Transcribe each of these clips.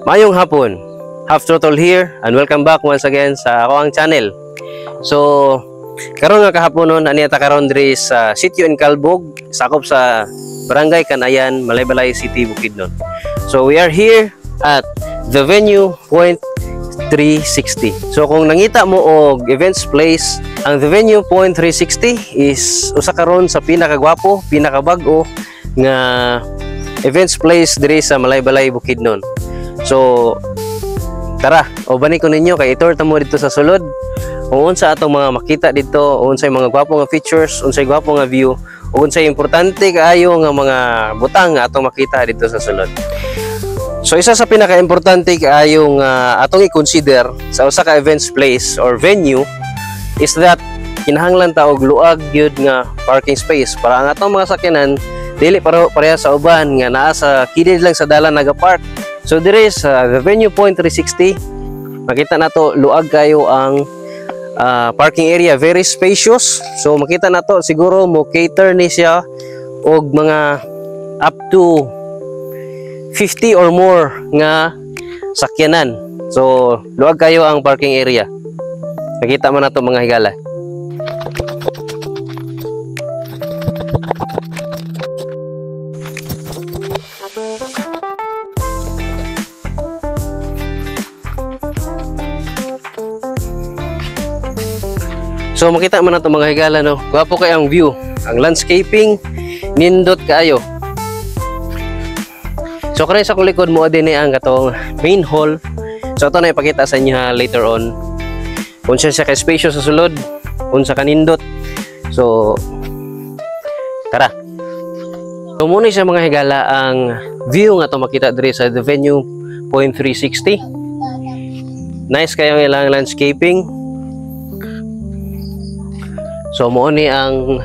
Mayong hapon, Half Throttle here and welcome back once again sa ako ang channel. So, karon nga kahapon nun, aniata karon diri sa Sitio in Calbog, sakop sa Barangay Canayan, Malaybalay City, Bukidnon. So, we are here at the venue Point 360. So, kung nangita mo og events place, ang the venue Point 360 is usa karon sa pinakagwapo, pinakabag-o nga events place diri sa Malaybalay, Bukidnon. So, tara, obani ko ninyo kay i-tour ta mo dito sa sulod. Kung unsa atong mga makita dito, unsay mga gwapo nga features, unsay gwapo nga view, ug unsay importante kaayo nga mga butang nga atong makita dito sa sulod. So, isa sa pinaka-importante kaayo nga atong i-consider sa usa ka events place or venue is that kinahanglan ta og luag gyud nga parking space para ang atong mga sakyanan dili pareha sa uban nga naa sa kilid lang sa dalan naga-park. So dire sa the venue Point 360, makita nato luag kayo ang parking area, very spacious. So makita nato siguro mo cater ni siya og mga up to 50 or more nga sakyanan. So luag kayo ang parking area. Makita man nato mga higala. So makita man nato mga higala, no. Gwapo kay ang view, ang landscaping nindot kaayo. So kanay sa kong likod mo din ang katong main hall. So ito na ipakita sa inyo later on. Unsa siya ka spacious sa sulod, unsa ka nindot. So tara. So muna siya mga higala ang view nga to makita diri sa the venue Point 360. Nice kayo ang ilang landscaping. So mo ni ang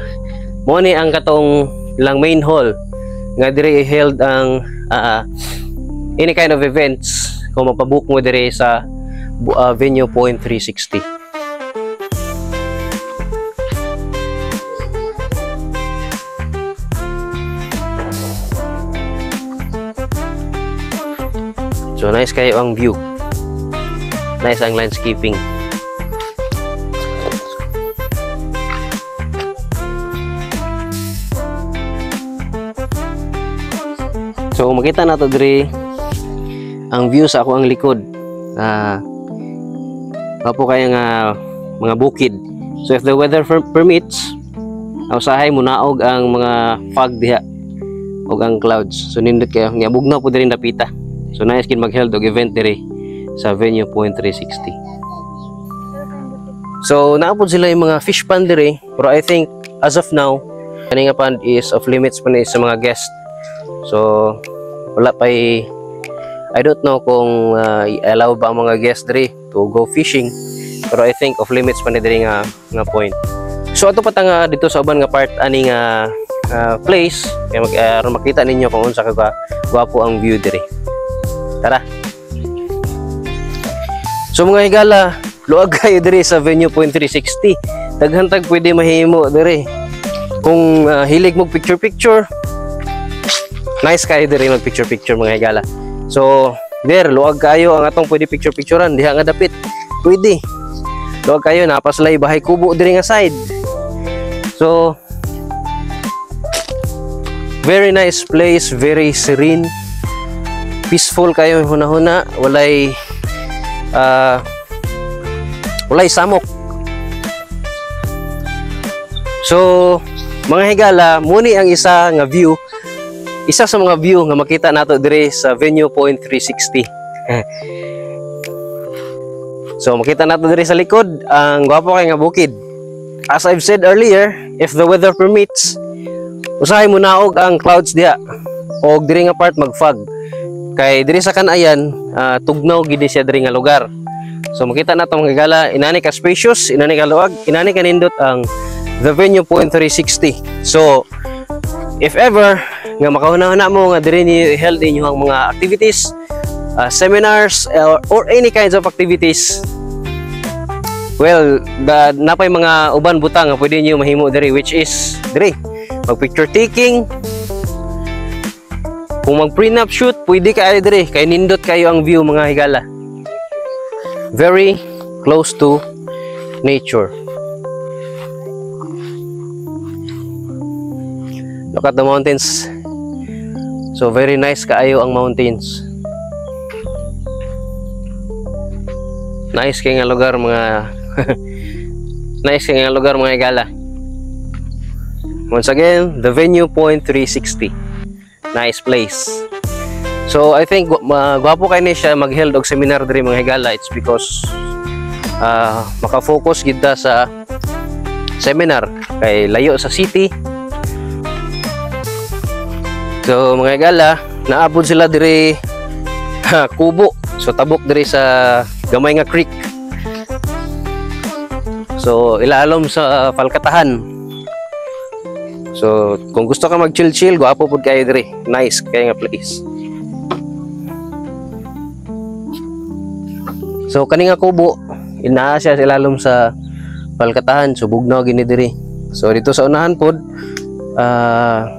katong ilang main hall nga diri held ang any kind of events kung magpabook mo diri sa venue Point 360. So nice kayo ang view. Nice ang landscaping. So makita nato diri ang view sa ako ang likod. Kapo kaya nga mga bukid. So if the weather permits, usahay mo naog ang mga fog diha og ang clouds. So nindot kayo nga bugnaw po diri napita. So nice kin mag-held og event diri sa venue Point 360. So naapod sila yung mga fish pond diri, pero I think as of now kani nga pond is off limits pa ni sa mga guests. So wala pa I don't know kung allow ba ang mga guests diri to go fishing, pero I think off limits pa ni diri nga point. So ato pa nga dito sa uban nga part ani nga place kay makita ninyo kung unsa ka gwapo ang view diri. Tara. So mga higala, luag kayo diri sa venue Point 360. Daghantag pwede mahimo diri. Kung hilig mo picture nice kayo diri mag picture mga higala. So there luag kayo ang atong pwede picturean diha nga dapit. Pwede luag kayo napaslay bahay kubo diri nga side. So very nice place, very serene, peaceful kayo huna-huna, walay samok. So mga higala, muni ang isa sa mga view nga makita nato diri sa venue Point 360. So makita nato diri sa likod ang gwapo kay nga bukid. As I've said earlier, if the weather permits, usahay mo naog ang clouds diha og diri nga part mag-fog. Kay diri sa Canayan, tugnaw gid siya diri nga lugar. So makita nato mga higala, inani ka spacious, inani ka luag, inani ka nindot ang the venue Point 360. So if ever nga makahuna-huna mo nga diri ni held inyong mga activities, seminars or any kinds of activities, well, napay mga uban butang nga pwede niyo mahimo diri, which is diri mag picture taking, kung mag prenup shoot, pwede kayo dire kay nindot kayo ang view mga higala. Very close to nature. Look at the mountains. So very nice kaayo ang mountains. Nice kay nga lugar mga nice kay nga lugar mga higala. Once again, the Venue Point 360. Nice place. So I think gwapo kay ni siya mag-held og seminar diri mga higala. It's because maka-focus gid ta sa seminar kay layo sa city. So mga higala, naabot sila diri Kubo. So tabok diri sa gamay nga creek. So ilalom sa Palkatahan. So kung gusto ka mag-chill-chill, gwapo pud kayo diri. Nice kay nga place. So kani nga Kubo, inaa siya sa ilalom sa Palkatahan. So bugnaw gini diri. So dito sa unahan pod,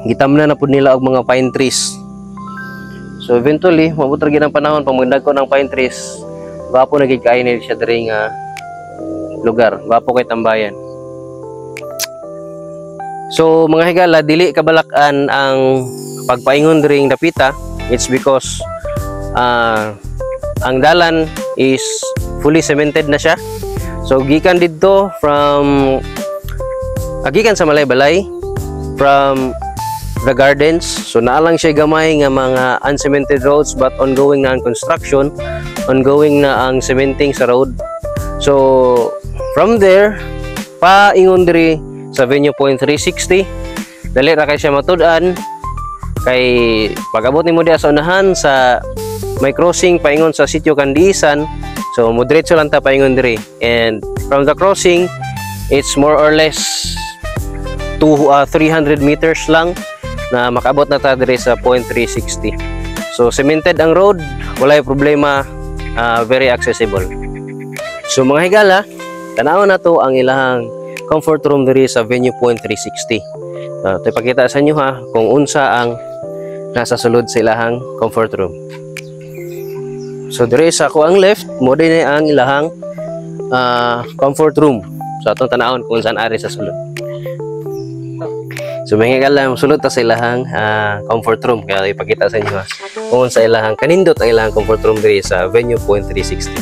gitamna na pud nila og mga pine trees. So eventually, mabot ra gid ang panahon pagmundag ko ng pine trees. Gwapo na gid kay ni siya diri nga lugar. Gwapo kay tambayan. So mga higala, dili kabalakan ang pagpaingon diri ng dapita. It's because ang dalan is fully cemented na siya. So gikan didto from gikan sa Malaybalay from the gardens. So naalang siya gamay nga mga uncemented roads but ongoing na ang construction, ongoing na ang cementing sa road. So from there paingon diri sa Venue Point 360. Dali ra kay siya matud-an kay pag-abot nimo diha sa unahan sa may crossing paingon sa Sitio Candiisan. So moderatso lang ta paingon diri, and from the crossing it's more or less 300 meters lang na makabot na ta diri sa Point 360. So cemented ang road, walay problema, very accessible. So mga higala, tanaw na to ang ilahang comfort room diri sa Venue Point 360. Ito ipakita sa inyo ha kung unsa ang nasa sulod sa ilahang comfort room. So diri sa ako ang left, mo din ang ilahang comfort room. So atong tanawon kung saan ari sa sulod. So mga higala, sulod ta sa ilahang comfort room. Kaya ipakita sa inyo ha kung unsa ilahang kanindot ang ilahang comfort room diri sa Venue Point 360.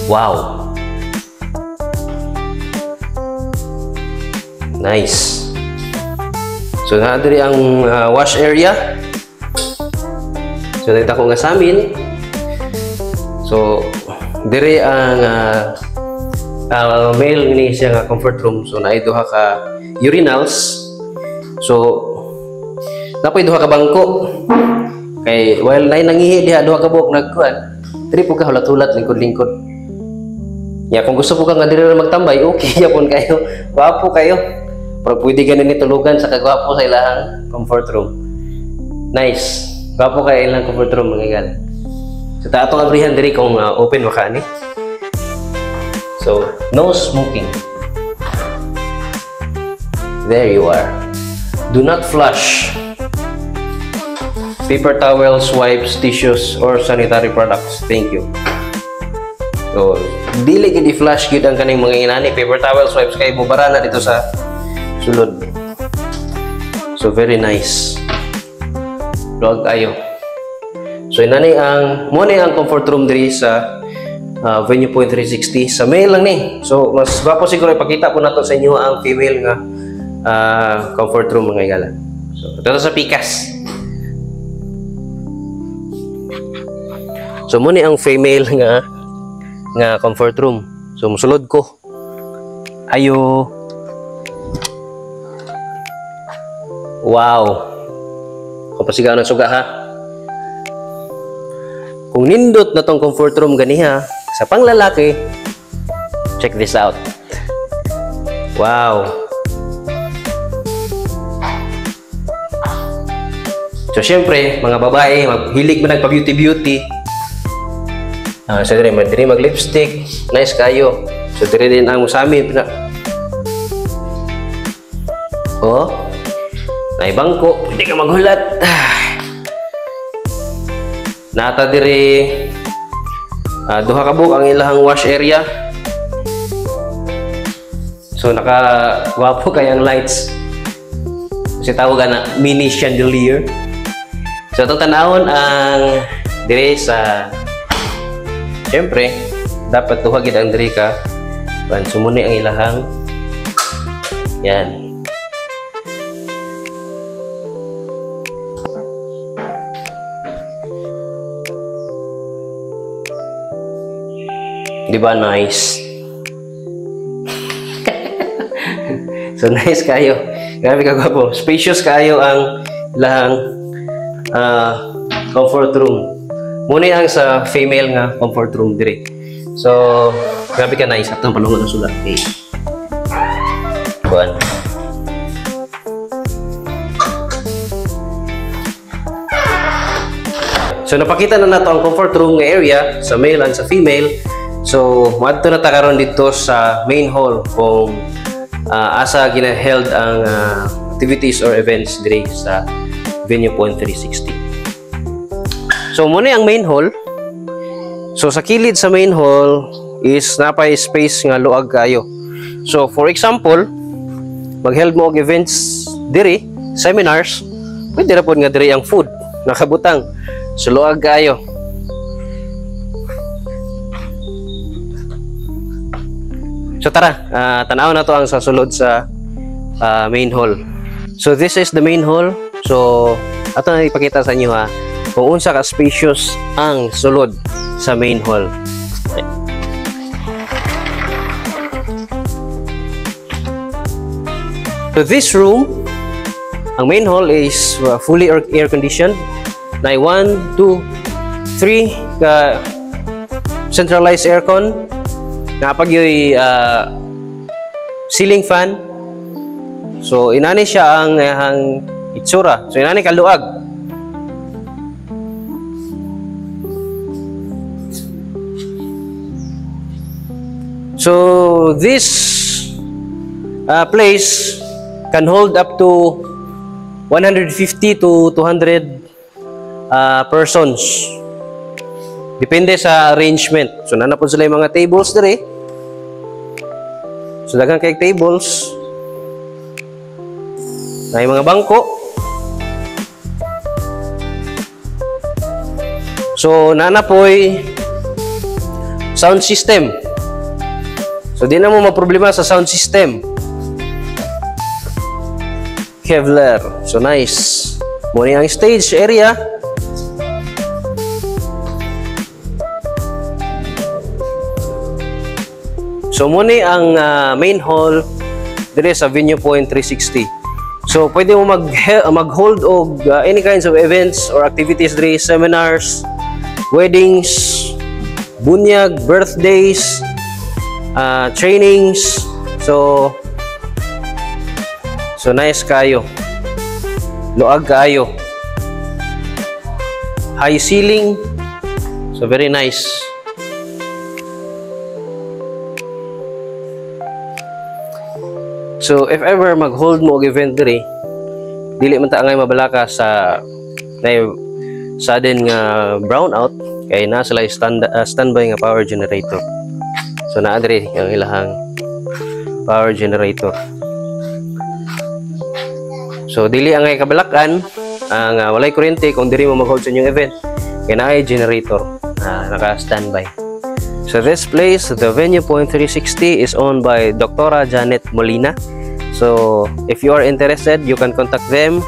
Wow. Nice. So na diri ang wash area. So dito ko nga sa amin. So diri ang male ni siya nga comfort room. So naay duha ka urinals. So napoy duha ka bangko. Kay while nay nangihi diha duha ka buok nagkuan. Diri po ka hulat-hulat lingkod-lingkod. Ya kung gusto po ka nga diri ra magtambay, okay yapon kayo. Wapo kayo. Pero pwede ganin ni tulugan sa kagwapo sa ilahang comfort room. Nice. Gwapo kay ilang comfort room mga higala. So ta atong abrihan diri kung open waka ni. So no smoking. There you are. Do not flush. Paper towels, wipes, tissues, or sanitary products. Thank you. So dili gid i-flush gid ang kaning mga inani. Paper towels, wipes kay bubara na dito sa sulod. So very nice. Luwag kayo. So inani ang mo ni ang comfort room diri sa Venue Point 360 sa male lang ni. So mas gwapo siguro ipakita ko nato sa inyo ang female nga comfort room mga higala. So dito sa Pikas. So mo ni ang female nga comfort room. So musulod ko. Ayo. Wow. Kapasigaw ng suga ha. Kung nindot na tong comfort room ganiha sa panglalaki, check this out. Wow. So syempre, mga babae, maghilig man nagpa-beauty-beauty. So diri mag-lipstick, nice kayo. So diri din ang sa amin. Oh. Na bangko, hindi ka maghulat. Nata diri duha ka buok ang ilahang wash area. So naka-wapo kayang lights. Kasi tawag na mini chandelier. So itong tanawon ang diri sa, siyempre dapat duha gid ang diri ka pan sumuni ang ilahang yan. Di ba nice? So nice kayo. Grabe ka gwapo. Spacious kayo ang lahang comfort room. Muna ang sa female nga comfort room dire. So grabe ka nice. Atang palungan ng sulat. Okay. Buwan. So napakita na nato ang comfort room nga area sa male and sa female. So madto na ta karon dito sa main hall kung asa gina-held ang activities or events dire sa Venue Point 360. So muna ang main hall. So sa kilid sa main hall is napay space nga luag kayo. So for example, mag-held mo og events dire, seminars, pwede ra pod nga dire ang food nakabutang. So luag kayo. So tara, tanaw na to ang sasulod sa main hall. So this is the main hall. So ato na ipakita sa inyo kung unsa ka spacious ang sulod sa main hall. Okay. So this room, ang main hall is fully air conditioned. Na 1, 2, 3 ka centralized aircon. Napag yung ceiling fan. So inani siya ang itsura. So inani kaluag. So this place can hold up to 150 to 200 persons. Depende sa arrangement. So nanapod sila yung mga tables dire. So daghang kay tables. Na yung mga bangko. So nanapoy sound system. So di na mo maproblema sa sound system. Kevlar. So nice. Muna ang stage area. So muna ang main hall dire sa Venue Point 360. So pwede mo mag-hold og any kinds of events or activities dire, seminars, weddings, bunyag, birthdays, trainings. So nice kayo. Luag kayo. High ceiling. So very nice. So if ever mag-hold mo og event diri, dili man ta ngay mabalaka sa sudden nga brownout kay na sila standby nga power generator. So naa diri ang ilahang power generator. So dili ang ngay kabalakan ang walay kuryente kung diri mo mag-hold sa inyong event kay naay generator naka-standby. So this place, the Venue Point 360, is owned by Dr. Janet Molina. So if you are interested, you can contact them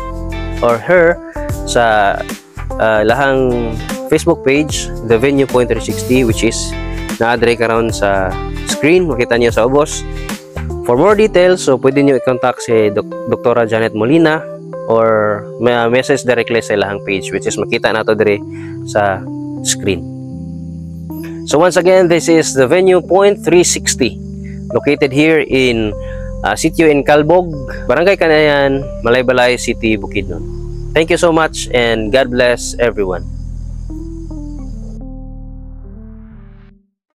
or her sa lahang Facebook page, the Venue Point 360, which is na-adre karon sa screen, makita niyo sa ubos. For more details, so pwede niyo i-contact si Dr. Janet Molina or message directly sa lahang page, which is makita nato dire sa screen. So once again, this is the Venue Point 360, located here in Sitio in Calbog, Barangay Canayan, Malaybalay City, Bukidnon. Thank you so much and God bless everyone.